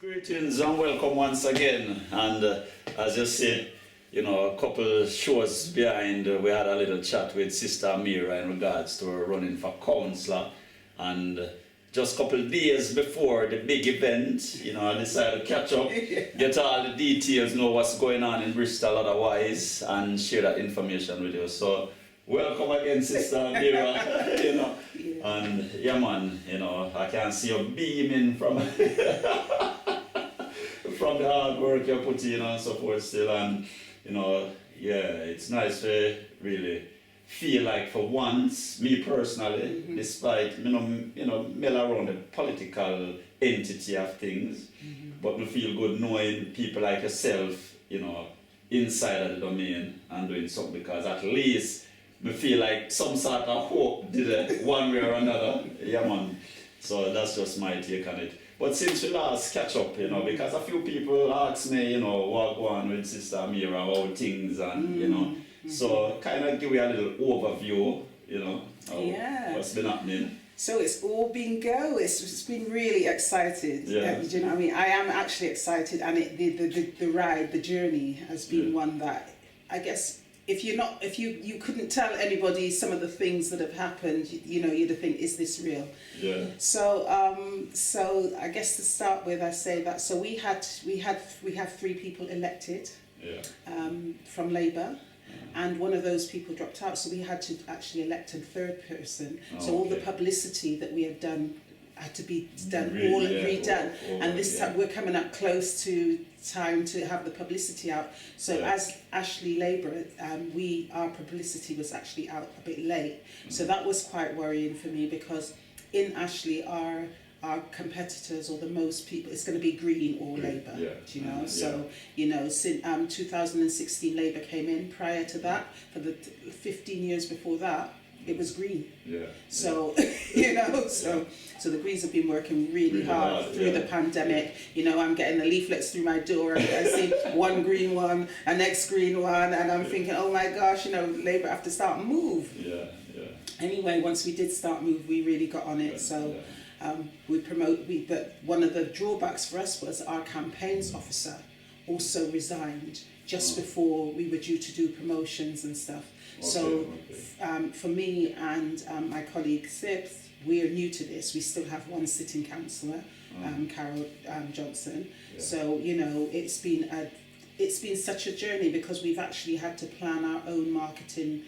Greetings and welcome once again. And as you see, you know, a couple shows behind, we had a little chat with Sista Amirah in regards to her running for councillor. And just a couple of days before the big event, you know, I decided to catch up, get all the details, know what's going on in Bristol otherwise, and share that information with you. So, welcome again, Sista Amirah, you know. And yeah, man, you know, I can see you beaming from from the hard work you put in and so forth still. And, you know, yeah, it's nice to really feel like for once, me personally, despite, you know, mill around the political entity of things, but me feel good knowing people like yourself, you know, inside of the domain and doing something, because at least me feel like some sort of hope did it one way or another. Yeah, man. So that's just my take on it. But since we last catch up, you know, because a few people ask me, you know, what go on with Sista Amirah, how things, and you know, so kind of give you a little overview, you know, of what's been happening. So it's all been go. It's been really excited. Yeah. Do you know what I mean? I am actually excited, and the ride, the journey has been one that I guess if you couldn't tell anybody some of the things that have happened, you know, you'd think, is this real? Yeah. So I guess to start with, I say that we have 3 people elected from Labour. And one of those people dropped out, so we had to actually elect a 3rd person. So all the publicity that we had done had to be done, redone. And this time we're coming up close to time to have the publicity out. So as Ashley Labour, our publicity was actually out a bit late. So that was quite worrying for me, because in Ashley our competitors, or the most people, it's going to be Green or Labour, you know. So, you know, since 2016 Labour came in. Prior to that, for the 15 years before that, it was Green. So, you know, so the Greens have been working really hard through the pandemic. You know, I'm getting the leaflets through my door, and I see one green one, a next green one, and I'm thinking, oh my gosh, you know, Labour have to start move. Anyway, once we did start move, we really got on it. So. But one of the drawbacks for us was our campaigns officer also resigned just before we were due to do promotions and stuff. For me and my colleague Sibs, we are new to this. We still have one sitting councillor, Carol Johnson. So, you know, it's been such a journey, because we've actually had to plan our own marketing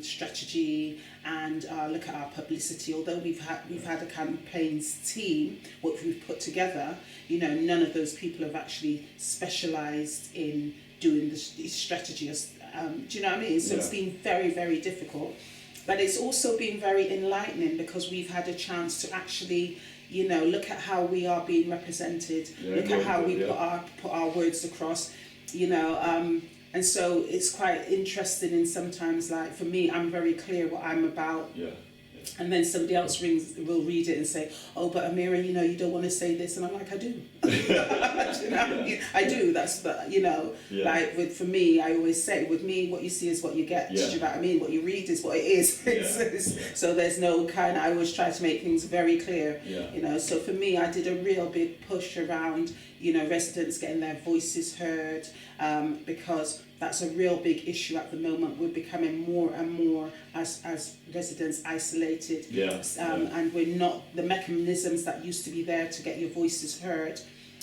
strategy and look at our publicity. Although we've had a campaigns team, what we've put together, you know, none of those people have actually specialised in doing the strategy. Do you know what I mean? So it's been very, very difficult. But it's also been very enlightening, because we've had a chance to actually, you know, look at how we are being represented, look at how we put our words across, you know. And so it's quite interesting, and sometimes, like, for me, I'm very clear what I'm about. And then somebody else will read it and say, oh, but Amirah, you know, you don't want to say this. And I'm like, I do. You know, I do. That's, you know, like for me, I always say, with me, what you see is what you get. Do you know what I mean? What you read is what it is. So there's no I always try to make things very clear. You know, so for me, I did a real big push around, you know, residents getting their voices heard, because that's a real big issue at the moment. We're becoming more and more as residents isolated, and we're not, the mechanisms that used to be there to get your voices heard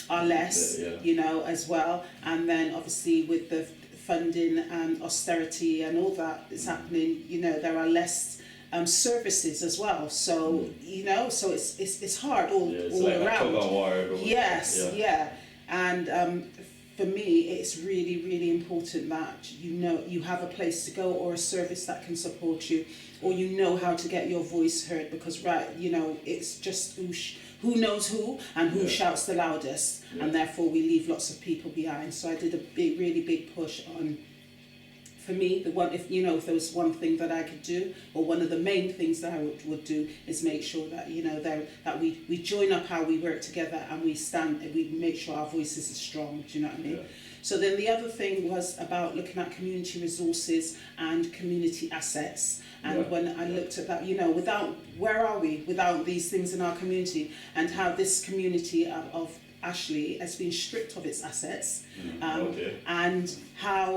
are less, you know, as well. And then obviously with the funding and austerity and all that is happening, you know, there are less services as well. So you know, so it's hard all like around. And for me, it's really, really important that you know you have a place to go, or a service that can support you, or you know how to get your voice heard, because you know, it's just who knows who and who shouts the loudest, and therefore we leave lots of people behind. So I did a really big push on. For me, if there was one thing that I could do, or one of the main things that I would do, is make sure that, you know, that we join up how we work together, and we make sure our voices are strong. Do you know what I mean? So then the other thing was about looking at community resources and community assets. And when I looked at that, you know, where are we without these things in our community, and how this community of Ashley has been stripped of its assets, Okay. and how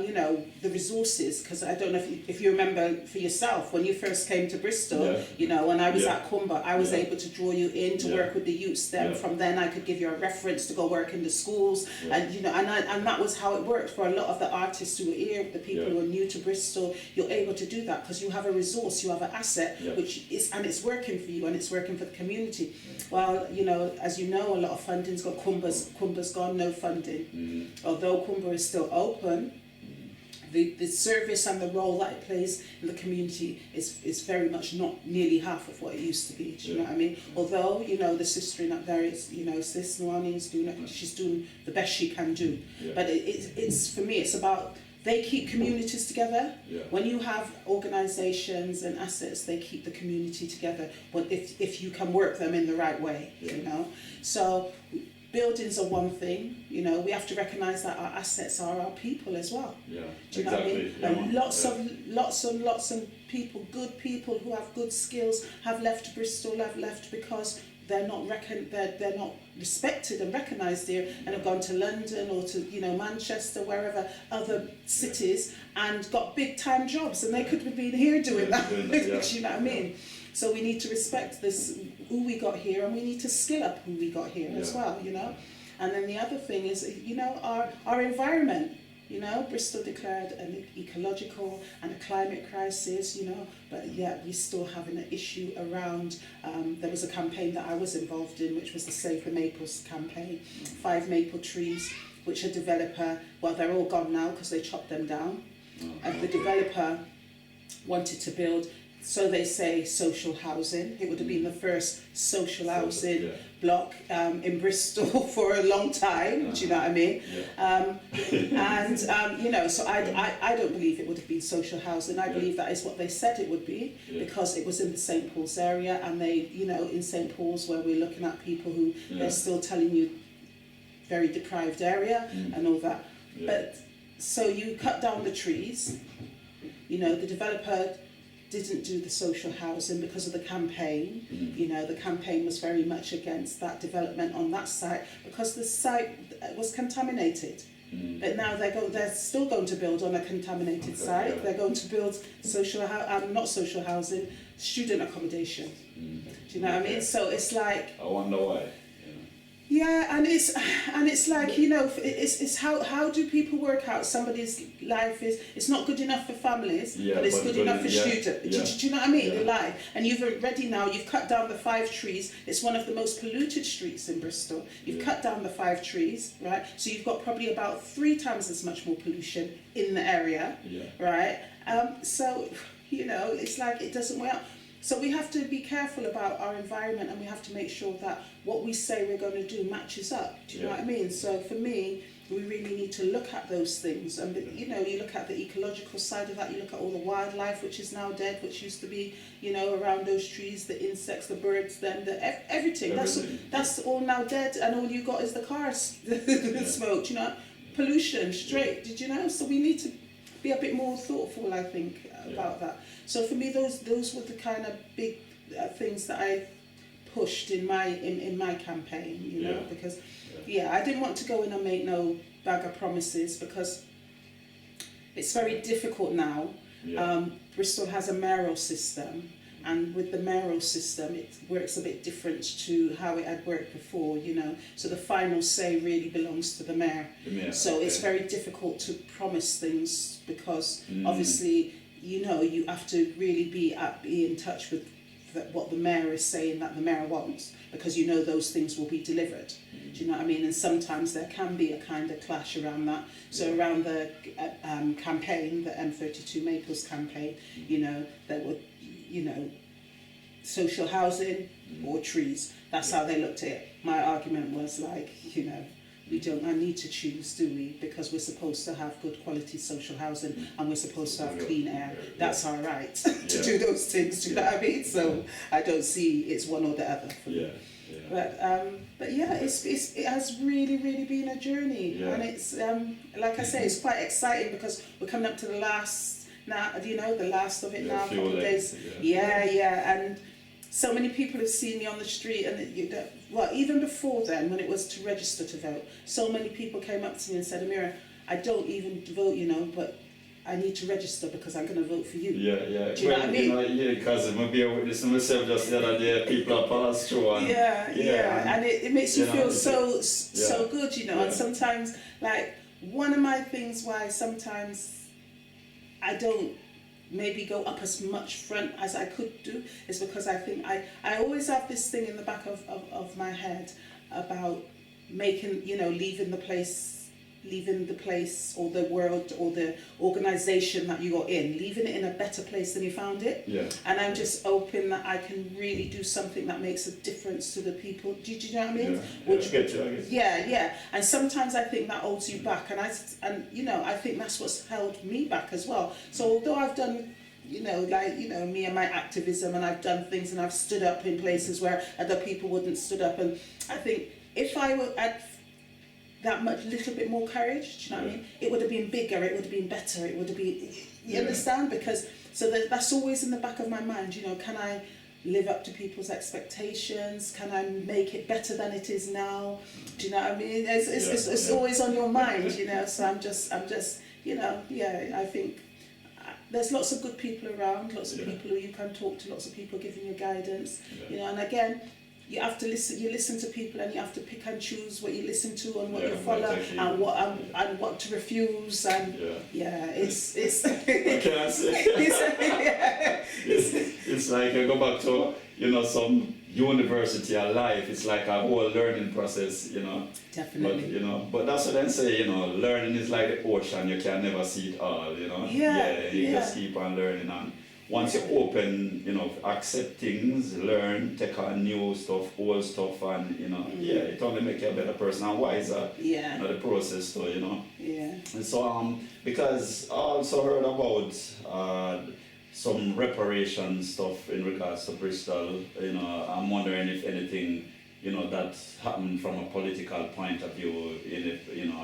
you know, the resources, because I don't know if you remember for yourself when you first came to Bristol, Yeah. you know, when I was Yeah. at Kumba, I was Yeah. able to draw you in to Yeah. work with the youths. Then Yeah. from then I could give you a reference to go work in the schools, Yeah. and you know, and that was how it worked for a lot of the artists who were here, the people Yeah. who are new to Bristol. You're able to do that because you have a resource, you have an asset, Yeah. which is, and it's working for you and it's working for the community. Well, you know, as you know, a lot of funding's got Kumba's gone, no funding. Although Kumba is still open, the service and the role that it plays in the community is very much not nearly half of what it used to be. Do you know what I mean? Although, you know, the sistering up there is, you know, Sis Nwani is she's doing the best she can do. Yeah. But it's for me, it's about, they keep communities together. Yeah. When you have organisations and assets, they keep the community together. But if you can work them in the right way, Yeah. you know. So buildings are one thing, you know. We have to recognise that our assets are our people as well. Yeah. Do you know Exactly. what I mean? Yeah, And yeah. lots of people, good people who have good skills, have left Bristol, have left because they're not respected and recognised here, and have gone to London or to, you know, Manchester, wherever, other cities, and got big time jobs, and they could have been here doing that. Yeah. Do you know what I mean? So we need to respect this, who we got here, and we need to skill up who we got here as Yeah. well, you know. And then the other thing is, you know, our environment. You know, Bristol declared an ecological and a climate crisis, you know, but yet we're still having an issue around, there was a campaign that I was involved in, which was the Save the Maples campaign, 5 maple trees, which a developer, well, they're all gone now because they chopped them down, and the developer wanted to build, so they say, social housing. It would have been the first social housing Yeah. block in Bristol for a long time. Do you know what I mean? Yeah. You know, so I don't believe it would have been social housing. I Yeah. believe that is what they said it would be, Yeah. because it was in the St Paul's area, and they, you know, in St Paul's, where we're looking at people who they're still telling you very deprived area and all that. Yeah. But so you cut down the trees. You know, the developer didn't do the social housing because of the campaign. You know, the campaign was very much against that development on that site because the site was contaminated. But now they're still going to build on a contaminated site. Yeah. They're going to build not social housing, student accommodation. Do you know what I mean? So it's like, I wonder why. yeah, and it's like, you know, it's how do people work out somebody's life it's not good enough for families, Yeah, but it's but good good enough for yeah, students. yeah. Do you know what I mean? Yeah. The life, and you've already now you've cut down the 5 trees. It's one of the most polluted streets in Bristol. You've Yeah. cut down the 5 trees, right? So you've got probably about 3 times as much more pollution in the area, Yeah. right? So you know, it's like it doesn't work out. So we have to be careful about our environment, and we have to make sure that what we say we're going to do matches up. Do you know what I mean? So for me, we really need to look at those things. And you know, you look at the ecological side of that. You look at all the wildlife which is now dead, which used to be, you know, around those trees, the insects, the birds, everything. That's all now dead, and all you got is the cars, the smoke. You know, pollution straight. Did you know? So we need to be a bit more thoughtful, I think, about that. So for me, those were the kind of big things that I pushed in my campaign, you know, because I didn't want to go in and make no bag of promises, because it's very difficult now. Bristol has a mayoral system, and with the mayoral system it works a bit different to how it had worked before, you know, so the final say really belongs to the mayor. So it's very difficult to promise things, because obviously, you know, you have to really be in touch with what the mayor is saying that the mayor wants, because you know those things will be delivered. Do you know what I mean? And sometimes there can be a kind of clash around that. So around the campaign, the M32 Maples campaign, you know, there were, you know, social housing or trees. That's how they looked at it. My argument was like, you know, we don't need to choose, do we? Because we're supposed to have good quality social housing, and we're supposed to have clean air. That's our right to do those things, do you know what I mean? So I don't see it's one or the other for me. But yeah, it has really been a journey, and it's like I say, it's quite exciting because we're coming up to the last now. You know, the last of it now. Couple days. And so many people have seen me on the street, and well, even before then, when it was to register to vote, so many people came up to me and said, Amirah, I don't even vote, you know, but I need to register because I'm going to vote for you. Yeah. Do you know what I mean? You know, yeah, because I'm be a witness to myself just the other day. People are passed through. And, and it makes you feel so good, you know. Yeah. And sometimes, like, one of my things why sometimes I don't maybe go up as much front as I could do is because I think I always have this thing in the back of my head about making, you know, leaving the place or the world or the organisation that you are in, leaving it in a better place than you found it. Yeah. And I'm just hoping that I can really do something that makes a difference to the people. Do you know what I mean? Yeah. I get you, I guess. Yeah. And sometimes I think that holds you back, and you know, I think that's what's held me back as well. So although I've done, you know, like, you know, me and my activism, and I've done things and I've stood up in places where other people wouldn't stood up, and I think if I were at that much, little bit more courage, do you know what I mean? It would have been bigger, it would have been better, it would have been, you understand? Because, so that's always in the back of my mind, you know, can I live up to people's expectations? Can I make it better than it is now? Do you know what I mean? It's always on your mind, you know, so I'm just, you know, I think there's lots of good people around, lots of people who you can talk to, lots of people giving you guidance, you know, and again, you have to listen to people, and you have to pick and choose what you listen to and what you follow, and what to refuse, and it's it's like I go back to, you know, some university or life. It's like a whole learning process, you know. Definitely. But, you know, but that's what they say, you know, learning is like the ocean, you can never see it all, you know. You just keep on learning, and once you open, you know, accept things, learn, take on new stuff, old stuff, and, you know, it only makes you a better person and wiser. You know, the process too, you know. And so, because I also heard about some reparation stuff in regards to Bristol, you know, I'm wondering if anything, you know, that happened from a political point of view, you know,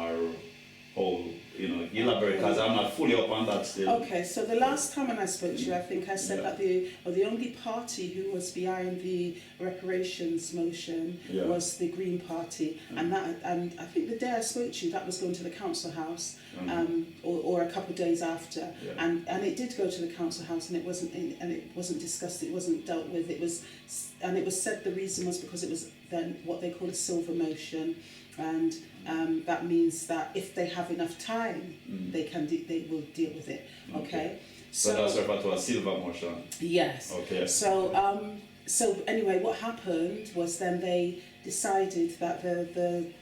or how, you know, elaborate, because I'm not fully up on that still. Okay, so the last time when I spoke to you, I think I said that the only party who was behind the reparations motion was the Green Party, and I think the day I spoke to you, that was going to the council house, or a couple of days after, and it did go to the council house, and it wasn't discussed, it wasn't dealt with, it was said the reason was because it was then what they call a silver motion, and that means that if they have enough time, they will deal with it. Okay. So that's referred to a silver motion. Yes. Okay. So anyway, what happened was then they decided that the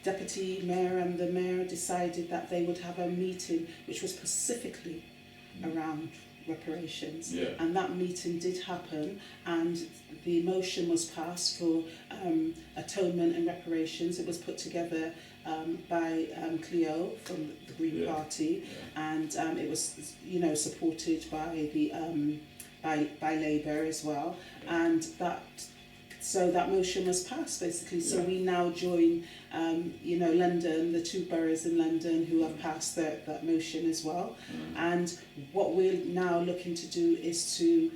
deputy mayor and the mayor decided that they would have a meeting which was specifically around reparations, and that meeting did happen, and the motion was passed for atonement and reparations. It was put together by Cleo from the Green Party, and it was, you know, supported by the by Labour as well, and so that motion was passed basically. So we now join, you know, London, the two boroughs in London who have passed that motion as well. And what we're now looking to do is to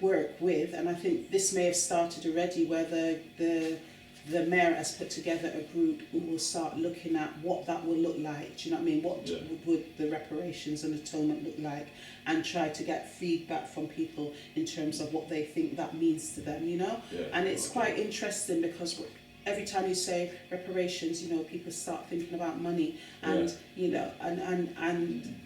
work with, and I think this may have started already, where the mayor has put together a group who will start looking at what that will look like. Do you know what I mean? What would the reparations and atonement look like? And try to get feedback from people in terms of what they think that means to them, you know? And it's quite interesting because every time you say reparations, you know, people start thinking about money, and you know, and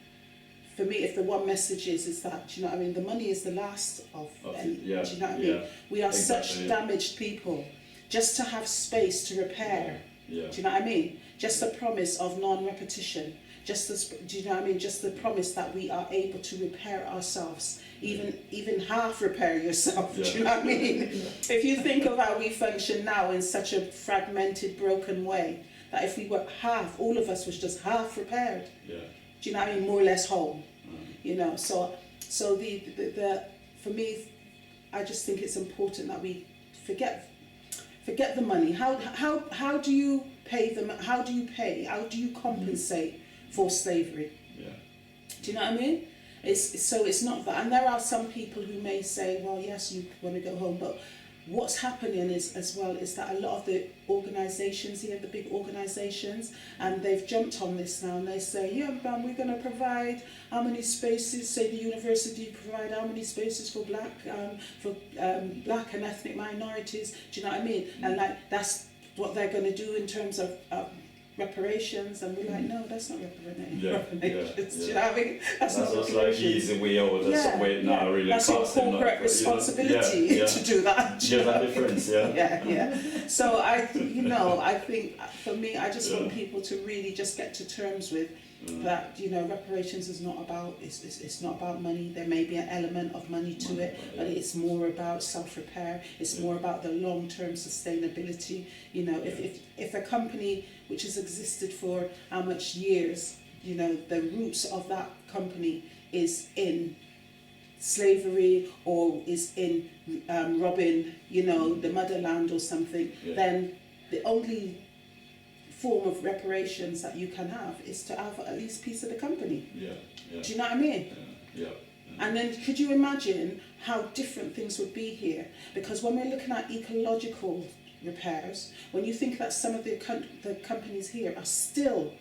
for me, if the one message is that, do you know what I mean, the money is the last of do you know what I mean? We are such damaged people. Just to have space to repair, do you know what I mean? Just the promise of non-repetition, do you know what I mean? Just the promise that we are able to repair ourselves, even half repair yourself, do you know what I mean? If you think of how we function now in such a fragmented, broken way, that if we were all of us was just half repaired, do you know what I mean? More or less whole, you know? So the for me, I just think it's important that we forget the money. How do you pay them? How do you compensate for slavery? Do you know what I mean? It's not that. And there are some people who may say, well, yes, you want to go home, but what's happening is as well is that a lot of the organisations here, the big organisations, and they've jumped on this now, and they say, yeah, we're going to provide how many spaces, say the university provide how many spaces for black and ethnic minorities. Do you know what I mean? And like that's what they're going to do in terms of reparations, and we're like, no, that's not reparations. Yeah. Do you know what I mean? That's not just reparations. like easy way out. That's the way now really that's your corporate responsibility to do that. There's a difference, yeah. So I think for me, I just want people to really just get to terms with that. Reparations is not about it's not about money. There may be an element of money to it, but it's more about self-repair. It's more about the long-term sustainability. If a company which has existed for how much years, the roots of that company is in slavery or is in robbing, the motherland or something, then the only form of reparations that you can have is to have at least a piece of the company. Do you know what I mean? And then could you imagine how different things would be here? Because when we're looking at ecological repairs, when you think that some of the companies here are still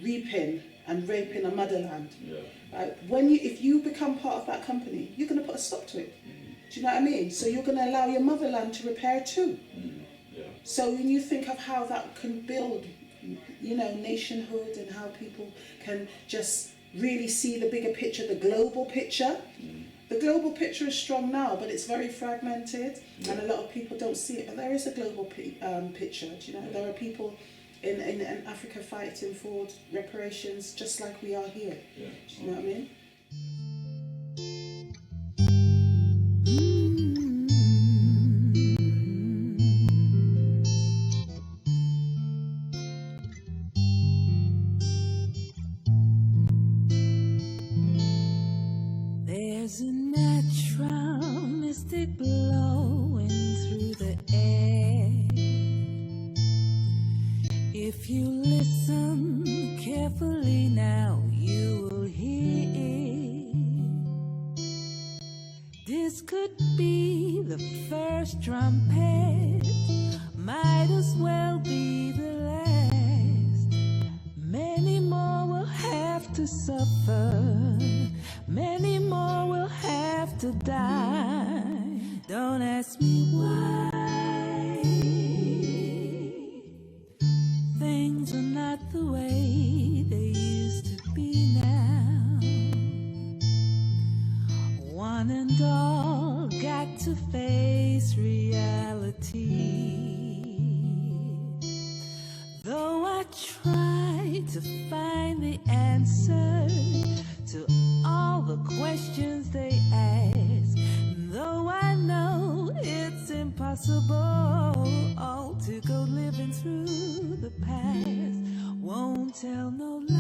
reaping and raping a motherland, right? If you become part of that company, you're going to put a stop to it. Do you know what I mean? So you're going to allow your motherland to repair too. So when you think of how that can build, nationhood, and how people can just really see the bigger picture, the global picture. The global picture is strong now, but it's very fragmented, and a lot of people don't see it. But there is a global picture. Do you know? There are people in Africa fighting for reparations, just like we are here. Do you know what I mean? There's a natural mystic blowing through the air. If you listen carefully now, you will hear it. This could be the first trumpet, might as well be the last. Many more will have to suffer, many more will have to die. Don't ask me why. Things are not the way they used to be now. One and all got to face reality. Though I try to find the answer to all the questions they ask, though I know it's impossible to go living through the past, won't tell no lies.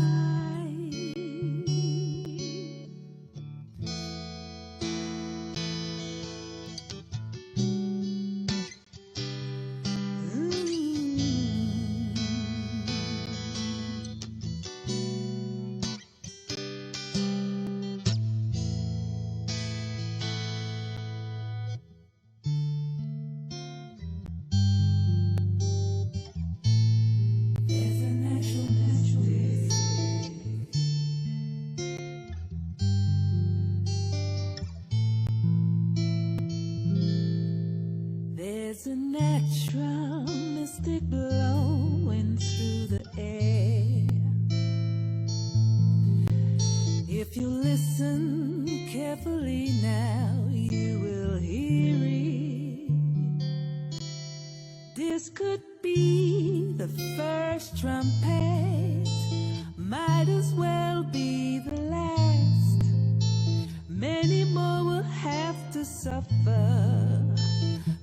There's a natural mystic blowing through the air. If you listen carefully now, you will hear it. This could be the first trumpet, might as well be the last. Many more will have to suffer,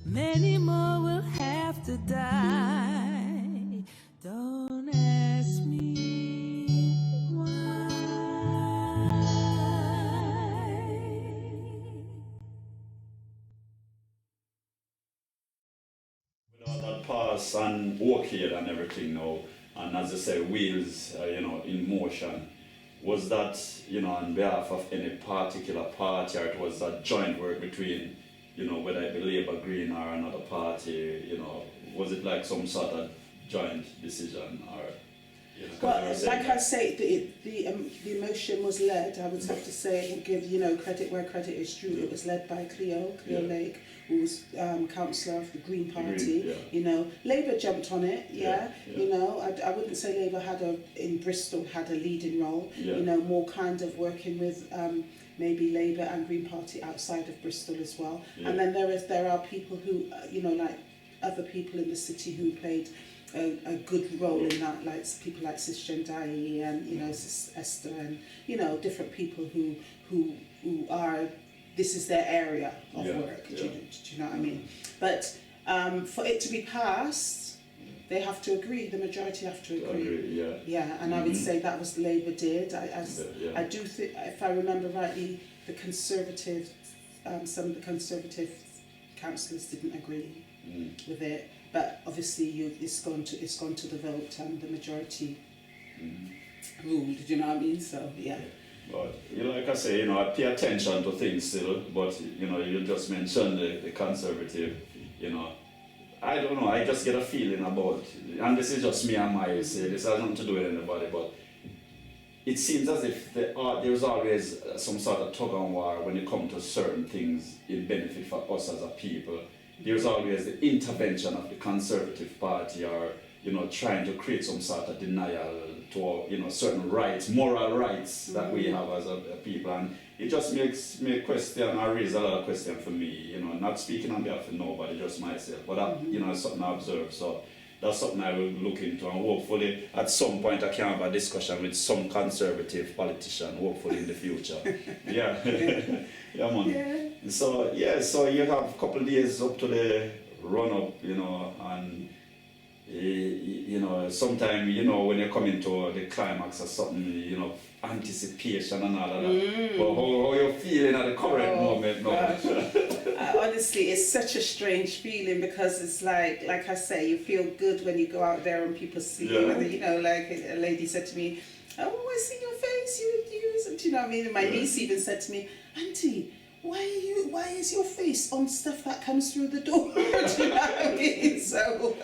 many more will have to die. Don't ask me why. With all that pass and orchid and everything now, and as I say, wheels, in motion, was that, you know, on behalf of any particular party, or it was a joint work between, you know, whether it be Labour, Green or another party, you know, was it like some sort of joint decision, or, you know, Well, like I say, the emotion was led, I would have to say, and give, you know, credit where credit is due. It was led by Cleo Lake, who was councillor of the Green Party. You know, Labour jumped on it, you know. I wouldn't say Labour in Bristol had a leading role, you know, more kind of working with maybe Labour and Green Party outside of Bristol as well. And then there are people who, you know, like other people in the city who played a good role in that, like people like Sista Amirah and, you know, Esther, and, you know, different people who are, this is their area of work. Do you know what I mean? But for it to be passed, they have to agree. The majority have to agree. And I would say that was Labour did. I do think, if I remember rightly, the Conservative, some of the Conservative councillors didn't agree with it. But obviously, it's gone to the vote, and the majority ruled. Do you know what I mean? So But you know, like I say, you know, I pay attention to things still. But you know, you just mentioned the Conservative. You know, I don't know. I just get a feeling about, and this is just me and my say. This has nothing to do with anybody, but it seems as if there's always some sort of tug and war when it comes to certain things in benefit for us as a people. There's always the intervention of the Conservative Party, or, you know, trying to create some sort of denial to, you know, certain rights, moral rights that we have as a people, and it just makes me question, or raise a lot of questions for me, you know, not speaking on behalf of nobody, just myself, but that, you know, is something I observe, so that's something I will look into, and hopefully at some point I can have a discussion with some Conservative politician, hopefully in the future. Yeah, man. So you have a couple of days up to the run-up, you know, and you know, sometimes, you know, when you're coming to the climax or something, you know, anticipation and all of that. But how you feeling at the current moment now? Honestly, it's such a strange feeling, because it's like I say, you feel good when you go out there and people see you. And, you know, like a lady said to me, "Oh, I see your face, you do you know what I mean?" And my niece even said to me, "Auntie, why is your face on stuff that comes through the door?" Do you know what I mean? So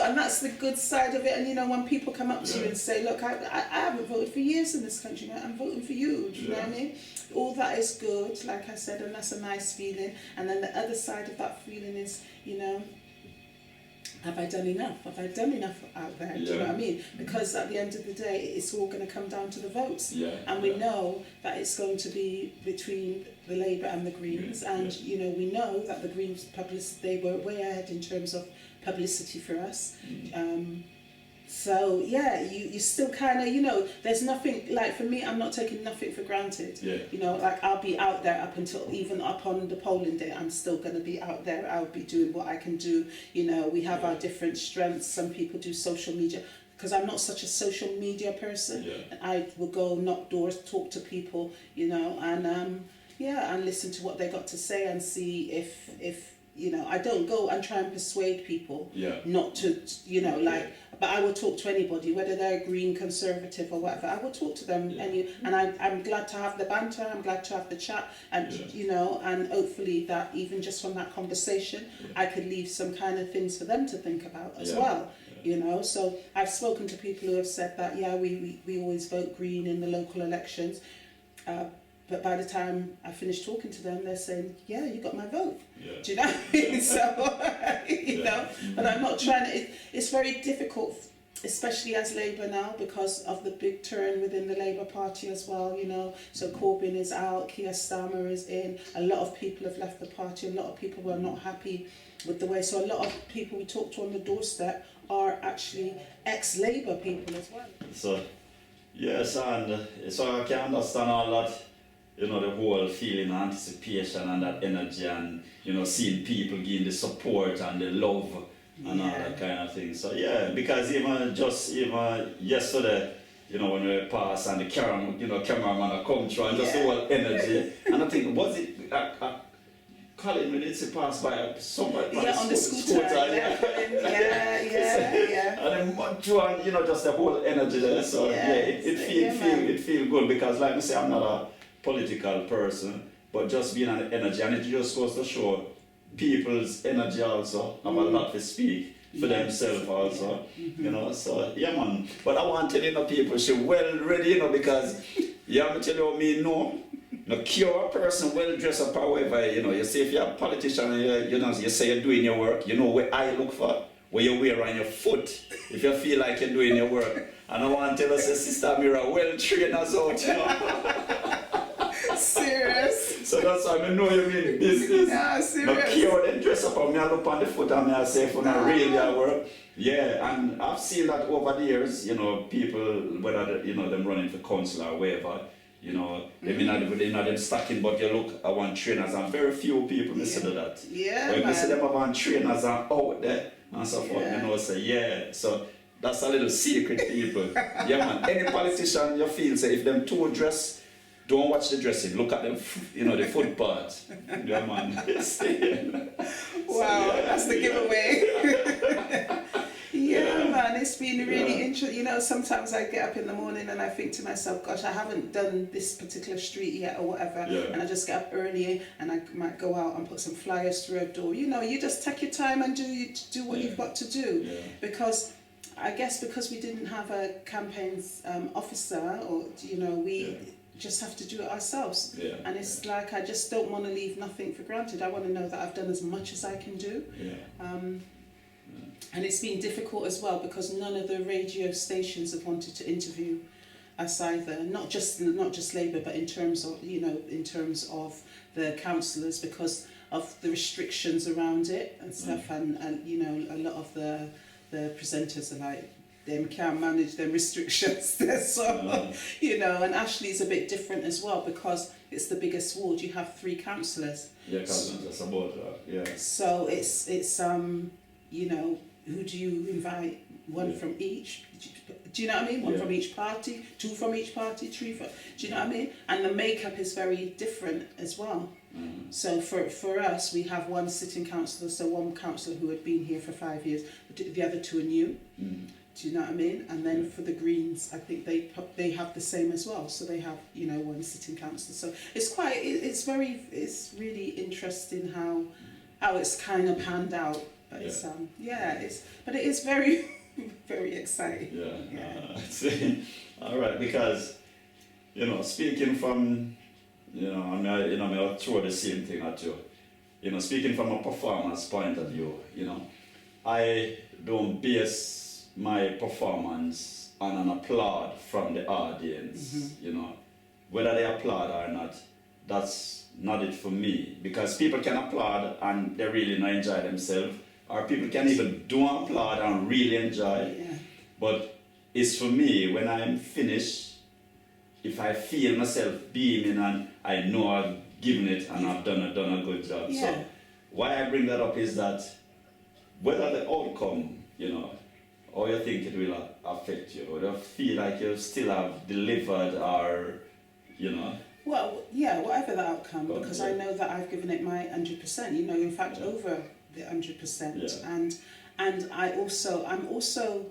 and that's the good side of it. And, you know, when people come up to you and say, "Look, I haven't voted for years in this country, man. I'm voting for you." Do you know what I mean? All that is good, like I said, and that's a nice feeling. And then the other side of that feeling is, you know, have I done enough? Have I done enough out there? Do you know what I mean? Because at the end of the day, it's all going to come down to the votes. And we know that it's going to be between the Labour and the Greens. And, you know, we know that the Greens, they were way ahead in terms of publicity for us. So, you still kind of, you know, there's nothing, like for me, I'm not taking nothing for granted. You know, like I'll be out there up until, even up on the polling day, I'm still going to be out there. I'll be doing what I can do. You know, we have our different strengths. Some people do social media, because I'm not such a social media person. And I will go knock doors, talk to people, you know, and and listen to what they got to say, and see if you know, I don't go and try and persuade people not to, you know, like, but I will talk to anybody, whether they're Green, Conservative or whatever. I will talk to them, and I'm glad to have the banter, I'm glad to have the chat, and, you know, and hopefully that even just from that conversation, I could leave some kind of things for them to think about as well. You know, so I've spoken to people who have said that, we always vote Green in the local elections. But by the time I finish talking to them, they're saying, you got my vote. Do you know what I mean? So, you know, but I'm not trying to, it's very difficult, especially as Labour now, because of the big turn within the Labour Party as well, you know. So Corbyn is out, Keir Starmer is in, a lot of people have left the party, a lot of people were not happy with the way, so a lot of people we talk to on the doorstep are actually ex-Labour people as well. So, yes, and so I can understand all that. You know, the whole feeling, anticipation and that energy, and, you know, seeing people giving the support and the love and all that kind of thing. So, because even yesterday, you know, when we passed and the cameraman come through and just the whole energy. And I think, was it, Colin, we did see pass by somebody on the scooter. Yeah. And then Joan, you know, just the whole energy there. So it feel good because, like I say, I'm not a political person, but just being an energy, and it just goes to show people's energy also have a lot to speak for themselves also, you know. So yeah, man. But I want to tell you know, people should well ready, you know, because I'm tell you me no cure a person well dressed up however, you know. You see if you're a politician and you know you say you're doing your work, you know what I look for, what you wear on your foot if you feel like you're doing your work. And I want to tell us Sista Amirah well trained us out, you know. Serious. So that's why I know you mean business. Yeah, serious. No cure then dress up on me, I look on the foot and I say for not really at work. Yeah, and I've seen that over the years, you know, people whether you know them running for councillor or whatever. You know, they may not even them stacking, but you look, I want trainers, and very few people say that. Yeah, when man. you see them about trainers and out there and so forth, you know, say, so that's a little secret, people. Yeah, man, any politician you feel, say, if them two dress, don't watch the dressing, look at them, you know, the foot part. Yeah, man. Wow, that's the giveaway. Man, it's been really interesting. You know, sometimes I get up in the morning and I think to myself, gosh, I haven't done this particular street yet or whatever. And I just get up early and I might go out and put some flyers through a door. You know, you just take your time and do what you've got to do. Because I guess because we didn't have a campaigns officer, or, you know, we just have to do it ourselves. And it's like, I just don't want to leave nothing for granted. I want to know that I've done as much as I can do. And it's been difficult as well because none of the radio stations have wanted to interview us either. Not just Labour, but in terms of, you know, in terms of the councillors, because of the restrictions around it and stuff. And you know, a lot of the presenters are like, them can't manage them restrictions. So you know, and Ashley's a bit different as well because it's the biggest ward. You have 3 councillors. Yeah, that's about that. So it's you know, who do you invite? One from each. Do you know what I mean? One from each party, 2 from each party, 3 from. Do you know what I mean? And the makeup is very different as well. So for us, we have 1 sitting councillor, so 1 councillor who had been here for 5 years. The other 2 are new. Do you know what I mean? And then for the Greens, I think they have the same as well. So they have, you know, 1 sitting councillor. So it's really interesting how it's kind of panned out. But it is very very exciting. All right, because you know, speaking from I'll throw the same thing at you. You know, speaking from a performance point of view, you know, I don't base my performance on an applaud from the audience. You know, whether they applaud or not, that's not it for me, because people can applaud and they really not enjoy themselves. Or people can even don't applaud and really enjoy. But it's for me, when I'm finished, if I feel myself beaming and I know I've given it and I've done a good job. So why I bring that up is that whether the outcome, you know, or you think it will affect you, or you feel like you still have delivered, or, you know. Well, yeah, whatever the outcome, because I know that I've given it my 100%, you know, in fact, over the 100%. And I'm also,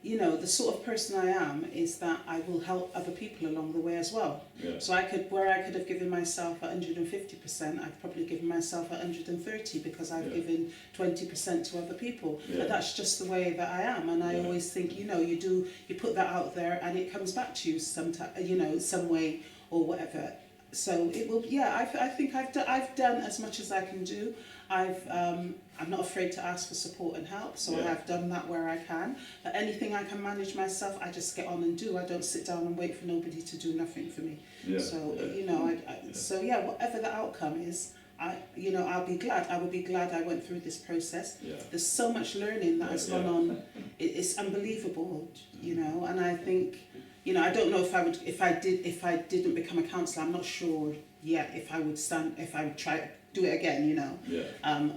you know, the sort of person I am is that I will help other people along the way as well. So I could have given myself 150%, I've probably given myself 130 because I've given 20% to other people. But that's just the way that I am, and I always think, you know, you put that out there and it comes back to you sometime, you know, some way or whatever. So it will, I think I've done as much as I can do. I'm not afraid to ask for support and help, so I have done that where I can. But anything I can manage myself, I just get on and do. I don't sit down and wait for nobody to do nothing for me. You know, whatever the outcome is, I'll be glad. I will be glad I went through this process. There's so much learning that has gone on. It's unbelievable, you know, and I think, you know, I don't know if I didn't become a councillor, I'm not sure yet if I would try do it again, you know.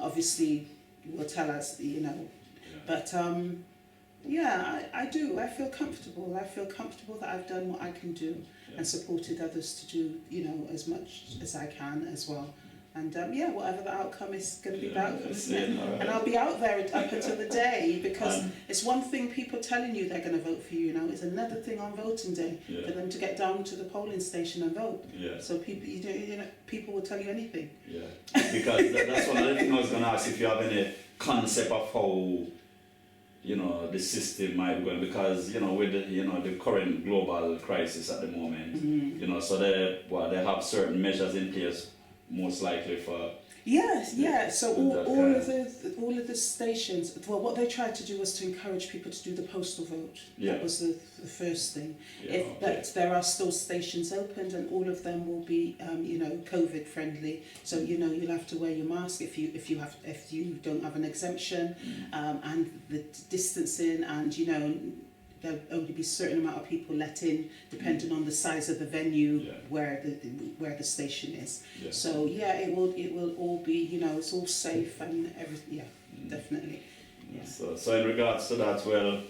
Obviously will tell us, you know. But I do. I feel comfortable. I feel comfortable that I've done what I can do and supported others to do, you know, as much as I can as well. And yeah, whatever the outcome is going to be, the Yeah, outcome, that's isn't it? it, all right. And I'll be out there up until the day, because And- it's one thing people telling you they're going to vote for you, you know, it's another thing on voting day Yeah. for them to get down to the polling station and vote. Yeah. So people, you know, people will tell you anything. Yeah, because that's one other thing I was going to ask, if you have any concept of how, you know, the system might go, because, you know, with the, you know, the current global crisis at the moment, you know, so they have certain measures in place, most likely for. Yes, yeah. So that all of the stations. Well, what they tried to do was to encourage people to do the postal vote. Yeah. That was the first thing. Yeah, But there are still stations opened, and all of them will be, you know, COVID friendly. So you know, you'll have to wear your mask if you don't have an exemption, and the distancing, and you know, there'll only be a certain amount of people let in, depending on the size of the venue where the station is. Yeah. So yeah, it will all be, you know, it's all safe and everything. Yeah, definitely. Yeah. So in regards to that, well,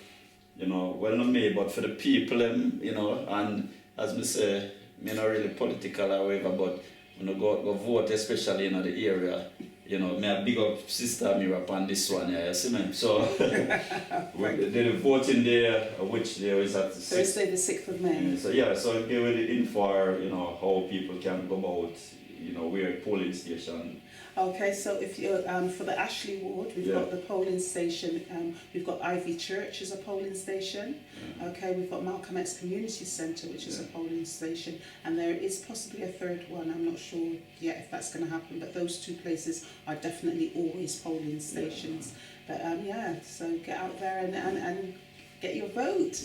you know, well not me, but for the people, you know, and as me say, me not really political or whatever, but when I go vote, especially in the area, you know, me a big up Sista Amirah on this one, yeah, you see me? So, the voting day, which day is that? Thursday the 6th of May. So yeah, so give it in for, you know, how people can go about, you know, where polling station. Okay, so if you for the Ashley ward, we've got the polling station. We've got Ivy Church as a polling station. Okay, we've got Malcolm X Community Centre, which is a polling station, and there is possibly a third one. I'm not sure yet if that's going to happen, but those two places are definitely always polling stations. But yeah, so get out there and get your vote.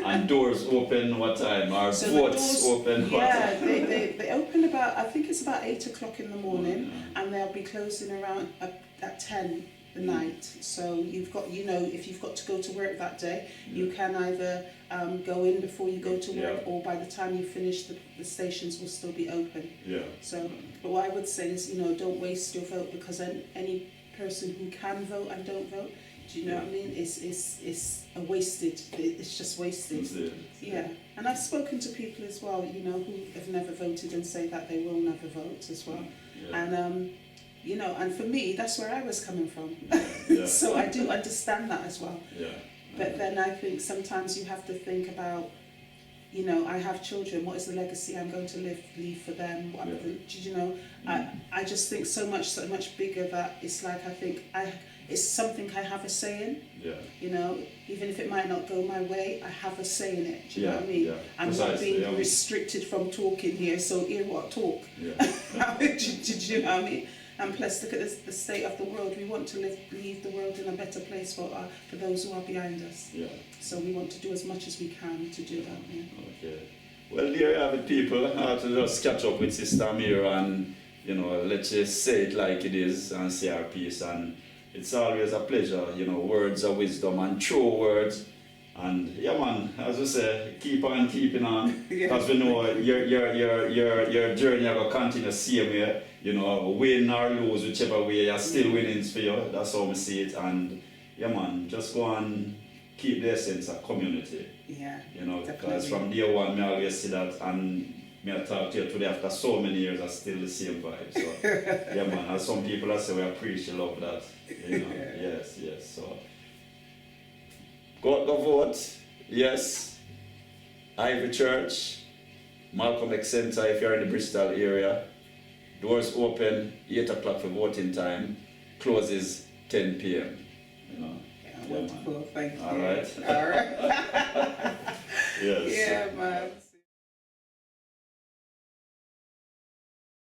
And doors open what time? Our So votes open what time? they open about, I think it's about 8 o'clock in the morning, and they'll be closing around at 10 the night. So you've got, you know, if you've got to go to work that day, you can either go in before you go to work, or by the time you finish, the stations will still be open. Yeah. So, but what I would say is, you know, don't waste your vote, because any person who can vote and don't vote, do you know what I mean? It's a wasted. It's just wasted. Yeah, and I've spoken to people as well, you know, who have never voted and say that they will never vote as well. Yeah. And you know, and for me, that's where I was coming from. So I do understand that as well. Yeah. But then I think sometimes you have to think about, you know, I have children. What is the legacy I'm going to leave for them? What you know? I just think so much bigger, that it's like, I think it's something I have a say in. Yeah. You know, even if it might not go my way, I have a say in it. Do you know what I mean? Yeah. I'm not being restricted from talking here. So hear what talk. Yeah. Do you know what I mean? And plus, look at the state of the world. We want to leave the world in a better place for those who are behind us. Yeah. So we want to do as much as we can to do that. Yeah. Okay. Well, there you have it, people. I have to just catch up with Sista Amirah and, you know, let's just say it like it is and say our piece. And it's always a pleasure, you know, words of wisdom and true words. And yeah, man, as we say, keep on keeping on, because we know your journey will continue the same way. You know, win or lose, whichever way, you're still winning for you. That's how we see it. And yeah, man, just go and keep the essence of community. Yeah, you know, because from day one, me always see that, and me I talk to you today after so many years, I still the same vibe. So yeah, man, as some people I say, we appreciate love that. You know, yes. So go vote. Yes. Ivy Church, Malcolm X Centre if you're in the Bristol area. Doors open 8 o'clock for voting time. Closes 10 p.m. You know. Yeah, wonderful. Thank you. All right. All right. Yes. Yeah, man.